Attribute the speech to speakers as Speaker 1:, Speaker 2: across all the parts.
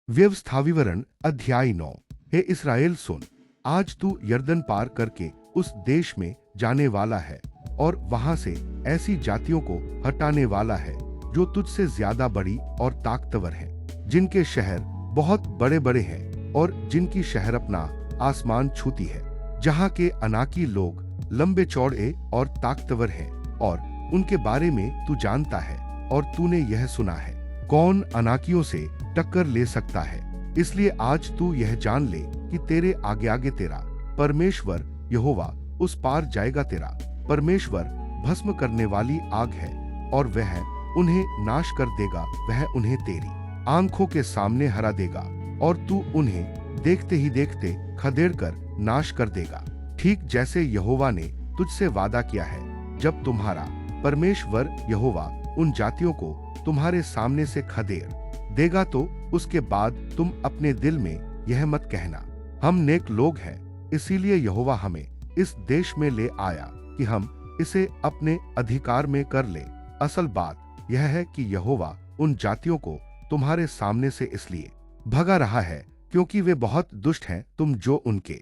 Speaker 1: व्यवस्थाविवरण अध्याय 9। हे इस्राएल सुन, आज तू यरदन पार करके उस देश में जाने वाला है और वहां से ऐसी जातियों को हटाने वाला है जो तुझसे ज्यादा बड़ी और ताकतवर है, जिनके शहर बहुत बड़े बड़े हैं और जिनकी शहरपना आसमान छूती है, जहां के अनाकी लोग लंबे चौड़े और ताकतवर हैं और उनके बारे में तू जानता है और तूने यह सुना है। कौन अनाकियों से टक्कर ले सकता है? इसलिए आज तू यह जान ले कि तेरे आगे आगे तेरा परमेश्वर यहोवा उस पार जाएगा। तेरा परमेश्वर भस्म करने वाली आग है और वह उन्हें नाश कर देगा। वह उन्हें तेरी आंखों के सामने हरा देगा और तू उन्हें देखते ही देखते खदेड़ कर नाश कर देगा, ठीक जैसे यहोवा ने तुझसे वादा किया है। जब तुम्हारा परमेश्वर यहोवा उन जातियों को तुम्हारे सामने से खदेड़ देगा तो उसके बाद तुम अपने दिल में यह मत कहना, हम नेक लोग हैं, इसीलिए यहोवा हमें इस देश में ले आया कि हम इसे अपने अधिकार में कर ले। असल बात यह है कि यहोवा उन जातियों को तुम्हारे सामने से इसलिए भगा रहा है क्योंकि वे बहुत दुष्ट हैं। तुम जो उनके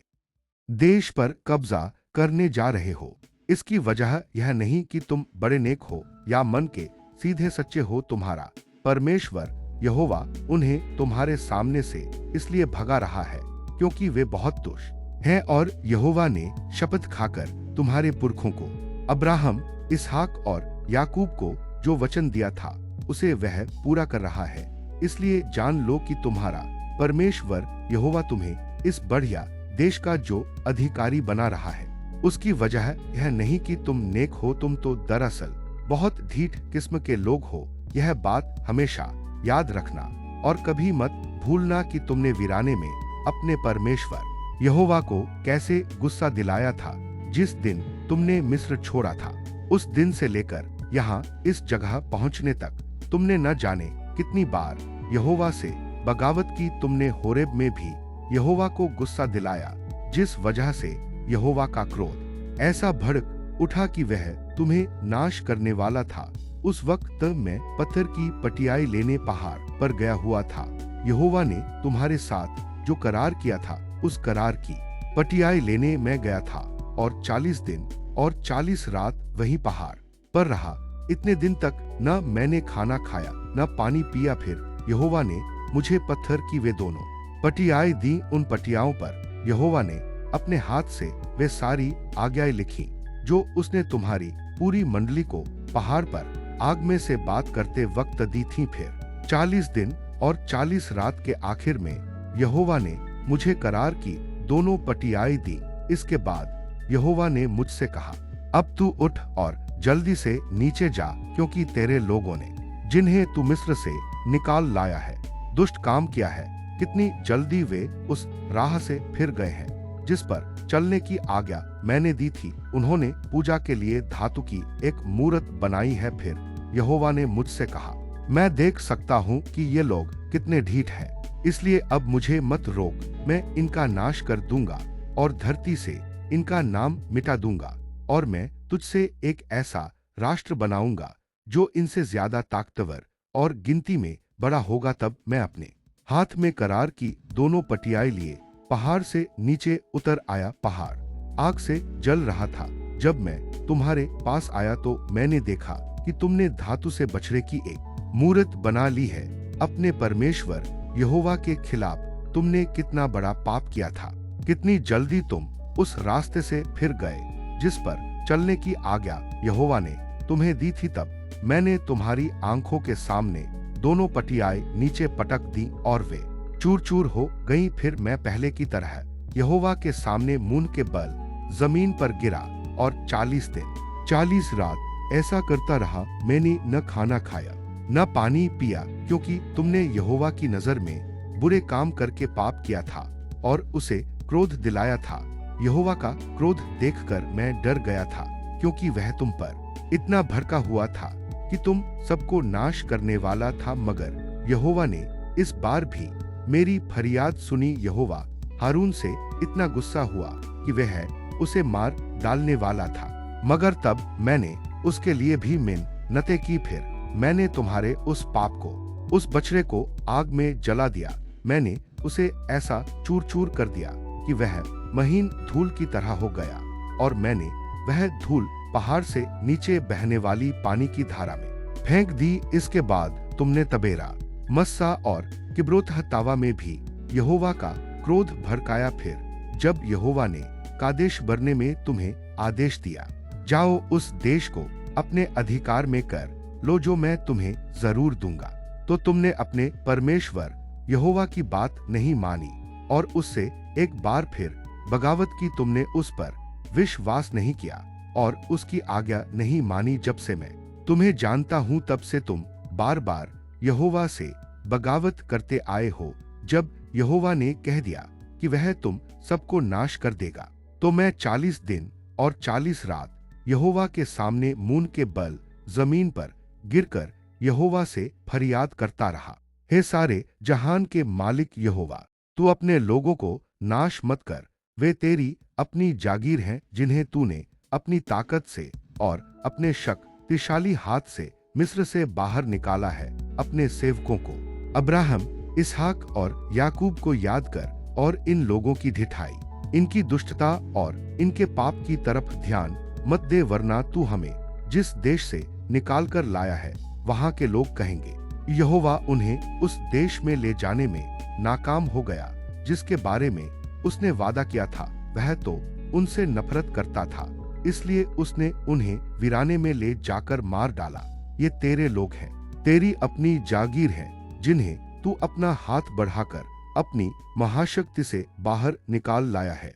Speaker 1: देश पर कब्जा करने जा रहे हो, इसकी वजह यह नहीं कि तुम बड़े नेक हो या मन के सीधे सच्चे हो। तुम्हारा परमेश्वर यहोवा उन्हें तुम्हारे सामने से इसलिए भगा रहा है क्योंकि वे बहुत दुष्ट हैं और यहोवा ने शपथ खाकर तुम्हारे पुरखों को अब्राहम, इसहाक और याकूब को जो वचन दिया था उसे वह पूरा कर रहा है। इसलिए जान लो कि तुम्हारा परमेश्वर यहोवा तुम्हें इस बढ़िया देश का जो अधिकारी बना रहा है, उसकी वजह यह नहीं कि तुम नेक हो, तुम तो दरअसल बहुत ढीठ किस्म के लोग हो। यह बात हमेशा याद रखना और कभी मत भूलना कि तुमने वीराने में अपने परमेश्वर यहोवा को कैसे गुस्सा दिलाया था जिस दिन तुमने मिस्र छोड़ा था। उस दिन से लेकर यहाँ इस जगह पहुँचने तक तुमने न जाने कितनी बार यहोवा से बगावत की। तुमने होरेब में भी यहोवा को गुस्सा दिलाया, जिस वजह से यहोवा का क्रोध ऐसा भड़क उठा कि वह तुम्हें नाश करने वाला था। उस वक्त मैं पत्थर की पटियाई लेने पहाड़ पर गया हुआ था। यहोवा ने तुम्हारे साथ जो करार किया था उस करार की पटियाई लेने मैं गया था और 40 दिन और 40 रात वही पहाड़ पर रहा। इतने दिन तक न मैंने खाना खाया न पानी पिया। फिर यहोवा ने मुझे पत्थर की वे दोनों पटियाई दी। उन पटियाओं पर यहोवा ने अपने हाथ से वे सारी आज्ञाएं लिखी जो उसने तुम्हारी पूरी मंडली को पहाड़ पर आग में से बात करते वक्त दी थी। फिर 40 दिन और 40 रात के आखिर में यहोवा ने मुझे करार की दोनों पटियाई दी। इसके बाद यहोवा ने मुझसे कहा, अब तू उठ और जल्दी से नीचे जा, क्योंकि तेरे लोगों ने जिन्हें तू मिस्र से निकाल लाया है दुष्ट काम किया है। कितनी जल्दी वे उस राह से फिर गए हैं जिस पर चलने की आज्ञा मैंने दी थी। उन्होंने पूजा के लिए धातु की एक मूरत बनाई है। फिर यहोवा ने मुझसे कहा, मैं देख सकता हूँ कि ये लोग कितने ढीठ हैं, इसलिए अब मुझे मत रोक। मैं इनका नाश कर दूंगा और धरती से इनका नाम मिटा दूंगा और मैं तुझसे एक ऐसा राष्ट्र बनाऊंगा जो इनसे ज्यादा ताकतवर और गिनती में बड़ा होगा। तब मैं अपने हाथ में करार की दोनों पटियाई लिए पहाड़ से नीचे उतर आया। पहाड़ आग से जल रहा था। जब मैं तुम्हारे पास आया तो मैंने देखा कि तुमने धातु से बछड़े की एक मूरत बना ली है। अपने परमेश्वर यहोवा के खिलाफ तुमने कितना बड़ा पाप किया था। कितनी जल्दी तुम उस रास्ते से फिर गए जिस पर चलने की आज्ञा यहोवा ने तुम्हें दी थी। तब मैंने तुम्हारी आंखों के सामने दोनों पटियाएं नीचे पटक दी और वे चूर चूर हो गई। फिर मैं पहले की तरह यहोवा के सामने मुंह के बल जमीन पर गिरा और 40 दिन 40 रात ऐसा करता रहा। मैंने न खाना खाया न पानी पिया, क्योंकि तुमने यहोवा की नजर में बुरे काम करके पाप किया था और उसे क्रोध दिलाया था। यहोवा का क्रोध देखकर मैं डर गया था, क्योंकि वह तुम पर इतना भड़का हुआ था कि तुम सबको नाश करने वाला था। मगर यहोवा ने इस बार भी मेरी फरियाद सुनी। यहोवा हारून से इतना गुस्सा हुआ कि वह उसे मार डालने वाला था, मगर तब मैंने उसके लिए भी मिन्नतें की। फिर मैंने तुम्हारे उस पाप को, उस बछड़े को आग में जला दिया मैंने उसे ऐसा चूर चूर कर दिया कि वह महीन धूल की तरह हो गया, और मैंने वह धूल पहाड़ से नीचे बहने वाली पानी की धारा में फेंक दी। इसके बाद तुमने तबेरा, मस्सा और किब्रोतहतावा में भी यहोवा का क्रोध भड़काया। फिर जब यहोवा ने कादेश बरने में तुम्हें आदेश दिया, जाओ उस देश को अपने अधिकार में कर लो जो मैं तुम्हें जरूर दूंगा, तो तुमने अपने परमेश्वर यहोवा की बात नहीं मानी और उससे एक बार फिर बगावत की। तुमने उस पर विश्वास नहीं किया और उसकी आज्ञा नहीं मानी। जब से मैं तुम्हें जानता हूं तब से तुम बार बार यहोवा से बगावत करते आए हो। जब यहोवा ने कह दिया कि वह तुम सबको नाश कर देगा, तो मैं 40 दिन और 40 रात यहोवा के सामने मून के बल जमीन पर गिरकर यहोवा से फरियाद करता रहा। हे सारे जहान के मालिक यहोवा, तू अपने लोगों को नाश मत कर। वे तेरी अपनी जागीर हैं, जिन्हें तूने अपनी ताकत से और अपने शक्तिशाली हाथ से मिस्र से बाहर निकाला है। अपने सेवकों को अब्राहम, इसहाक और याकूब को याद कर और इन लोगों की ढिठाई, इनकी दुष्टता और इनके पाप की तरफ ध्यान मत दे, वरना तू हमें जिस देश से निकाल कर लाया है वहां के लोग कहेंगे, यहोवा उन्हें उस देश में ले जाने में नाकाम हो गया जिसके बारे में उसने वादा किया था। वह तो उनसे नफरत करता था, इसलिए उसने उन्हें वीराने में ले जाकर मार डाला। ये तेरे लोग हैं, तेरी अपनी जागीर हैं, जिन्हें तू अपना हाथ बढ़ाकर अपनी महाशक्ति से बाहर निकाल लाया है।